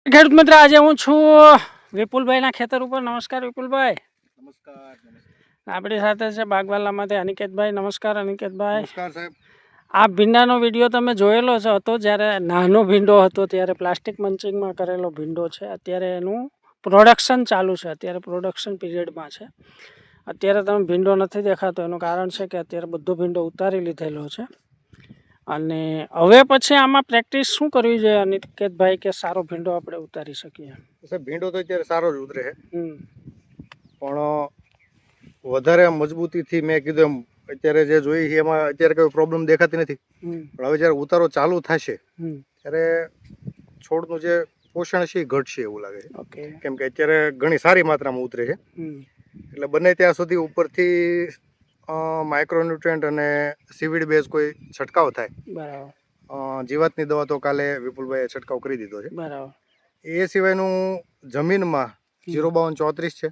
ખેડૂત મિત્ર, આજે હું છું વિપુલભાઈના ખેતર ઉપર. નમસ્કાર વિપુલભાઈ. નમસ્કાર. આપણી સાથે છે બાગવાલામાંથી અનિકેતભાઈ. નમસ્કાર અનિકેતભાઈ. નમસ્કાર સાહેબ. આ ભીંડાનો વિડીયો તમે જોયેલો છે હતો જ્યારે નાનો ભીંડો હતો ત્યારે પ્લાસ્ટિક મંચિંગમાં કરેલો ભીંડો છે. અત્યારે એનું પ્રોડક્શન ચાલુ છે, અત્યારે પ્રોડક્શન પીરિયડમાં છે. અત્યારે તમે ભીંડો નથી દેખાતો, એનું કારણ છે કે અત્યારે બધો ભીંડો ઉતારી લીધેલો છે. અને હવે પછી આમાં પ્રેક્ટિસ શું કરવી જોઈએ અનિકેતભાઈ કે સારો ભીંડો આપણે ઉતારી શકીએ? સાહેબ ભીંડો તો અત્યારે સારો જ ઉતરે છે, હમ પણ વધારે મજબૂતીથી મેં કીધું એમ અત્યારે જે જોઈએ છે એમાં અત્યારે કોઈ પ્રોબ્લેમ દેખાતી નથી. પણ હવે જ્યારે ઉતારો ચાલુ થશે ત્યારે છોડનું જે પોષણ છે એ ઘટશે એવું લાગે છે. કેમ કે અત્યારે ઘણી સારી માત્રામાં ઉતરે છે. એટલે બને ત્યાં સુધી ઉપરથી માઇક્રોન્યુટ્રન્ટ અને સીવીડ બેઝ કોઈ છંટકાવ થાય. બરાબર. જીવાતની દવા તો કાલે વિપુલભાઈએ છંટકાવ કરી દીધો છે. બરાબર. એ સિવાયનું જમીનમાં 05234 છે.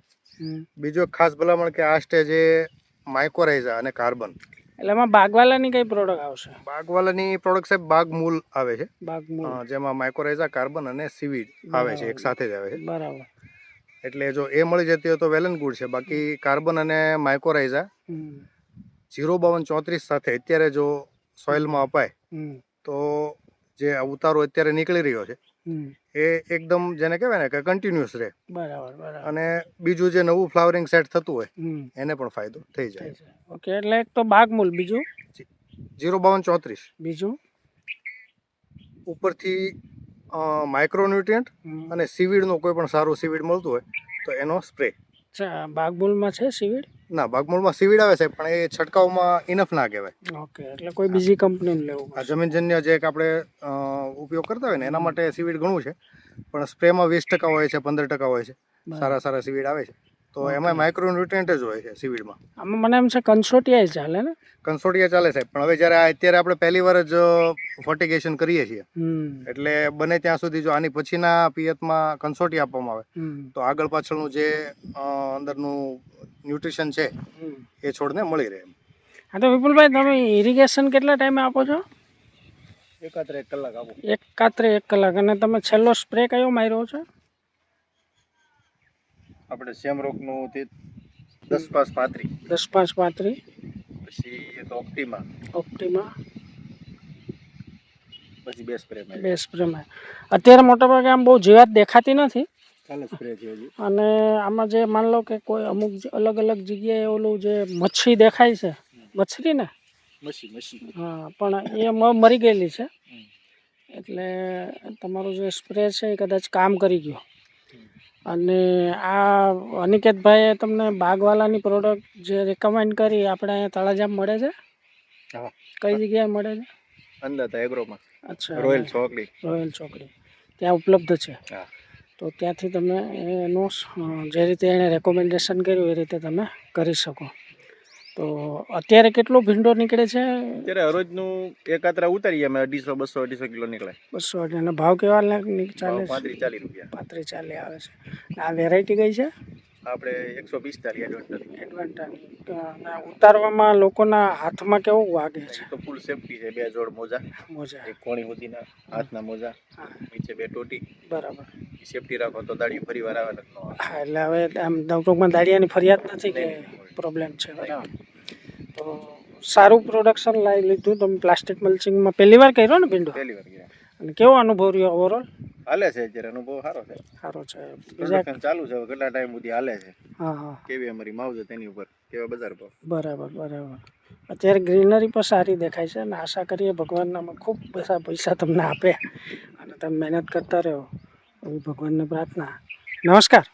બીજો એક ખાસ ભલામણ કે આ સ્ટેજે માઇકોરાઇઝા અને કાર્બન. એટલે એમાં બાગવાલાની કઈ પ્રોડક્ટ આવશે? બાગવાલાની પ્રોડક્ટ સાહેબ બાગમૂલ આવે છે, બાગમૂલ, જેમાં માઇકોરાઇઝા, કાર્બન અને સીવીડ આવે છે, એક સાથે જ આવે છે. બરાબર. એટલે જો એ મળી જતી હોય તો વેલ એન્ડ ગુડ છે. બાકી કાર્બન અને માઇકોરાઇઝા 05234 સાથે અત્યારે જો સોઇલમાં અપાય તો જે ઉતારો અત્યારે નીકળી રહ્યો છે એ એકદમ જેને કહેવાય ને કે કન્ટિન્યુઅસ રહે. બરાબર. અને બીજું જે નવું ફ્લાવરિંગ સેટ થતું હોય એને પણ ફાયદો થઈ જાય. ઓકે, એટલે એક તો બાગમૂલ, બીજું 05234, બીજું ઉપરથી માઇક્રોન્યુટ્રિયન્ટ અને સીવીડનો કોઈ પણ સારું સીવીડ મળતું હોય તો એનો સ્પ્રે. બાગમૂલમાં છે સીવીડ? ના, બાગમૂળમાં સીવીડ આવે છે પણ એ છંટકાવમાં ઇનફ ના કહેવાય. ઓકે, એટલે કોઈ બીજી કંપનીનું લેવું? આ જમીનજન્ય જે આપણે ઉપયોગ કરતા હોય ને એના માટે સીવીડ ઘણું છે, પણ સ્પ્રેમાં 20% હોય છે, 15% હોય છે, સારા સીવીડ આવે છે. તો એમાં માઇક્રોન્યુટ્રિયન્ટ જ હોય છે સીવીડમાં. આમાં મને એમ છે કન્સોટિયા ચાલે ને? કન્સોટિયા ચાલે સાહેબ, પણ હવે જ્યારે અત્યારે આપણે પહેલી વાર જ ફર્ટિગેશન કરીએ છીએ એટલે બને ત્યાં સુધી જો આની પછીના પિયતમાં કન્સોટિયા આપવામાં આવે તો આગળ પાછળનું જે અંદરનું ન્યુટ્રિશન છે એ છોડને મળી રહે. હા, તો વિપુલભાઈ તમે ઇરિગેશન કેટલા ટાઈમે આપો છો? એકાત્રે 1 કલાક આપો. એકાત્રે 1 કલાક. અને તમે છેલ્લો સ્પ્રે કયો માર્યો છો? આપણે સેમરોકનું 10-5-35. 10-5-35. પછી એક ઓપ્ટિમા. પછી બે સ્પ્રે. અત્યારે મોટાભાગે આમ બહુ જીવાત દેખાતી નથી. ચાલે સ્પ્રે છે હજી. અને આમાં જે માન લો કે કોઈ અમુક અલગ અલગ જગ્યાએ ઓલું જે મચ્છી દેખાય છે, મચ્છી ને? મચ્છી. હા, પણ એ મરી ગયેલી છે. એટલે તમારું જે સ્પ્રે છે એ કદાચ કામ કરી ગયો. અને આ અનિકેતભાઈએ તમને બાગવાલાની પ્રોડક્ટ જે રેકમેન્ડ કરી આપણે અહીંયા તળાજામાં મળે છે? હા. કઈ જગ્યાએ મળે છે? અંદાતા એગ્રોમાં. અચ્છા, રોયલ ચોકડી ત્યાં ઉપલબ્ધ છે. હા, તો ત્યાંથી તમે એનું જે રીતે એણે રેકમેન્ડેશન કર્યું એ રીતે તમે કરી શકો. તો અત્યારે કેટલો ભીંડો નીકળે છે? અત્યારે હરોજનું એકાત્રા ઉતારીએ અમે 200 કિલો નીકળે. 200. અને ભાવ કેવા ચાલે? 35-40 રૂપિયા. 35-40 આવે છે. આ વેરાયટી કઈ છે? આપણે 145 એડવાન્ટાની. ઉતારવામાં લોકોના હાથમાં કેવું વાગે છે? તો ફૂલ સેફટી છે. 2 જોડ મોજા, એક કોણી સુધીના હાથના મોજા, નીચે 2 ટોટી. બરાબર. સેફટી રાખો તો દાડિયું ફરી વાર આવે. હા, એટલે હવે આમ ટૂંકમાં દાડિયાની ફરિયાદ નથી કે પ્રોબ્લેમ છે. બરાબર. તો સારું પ્રોડક્શન લાવી લીધું તમે. પ્લાસ્ટિક મલ્ચિંગમાં પહેલી વાર કર્યો ને ભીંડો? પહેલી વાર કર્યો. અને કેવો અનુભવ રહ્યો ઓવરઓલ? હાલે છે અત્યારે, અનુભવ સારો છે. પ્રોડક્શન ચાલુ છે. કેટલા ટાઈમ સુધી હાલે છે? હા. કેવી અમારી માવજત તેની ઉપર, કેવા બજાર ભાવ. બરાબર. અત્યારે ગ્રીનરી પણ સારી દેખાય છે અને આશા કરીએ ભગવાનનામાં ખૂબ બધા પૈસા તમને આપે અને તમે મહેનત કરતા રહો એવી ભગવાનને પ્રાર્થના. નમસ્કાર.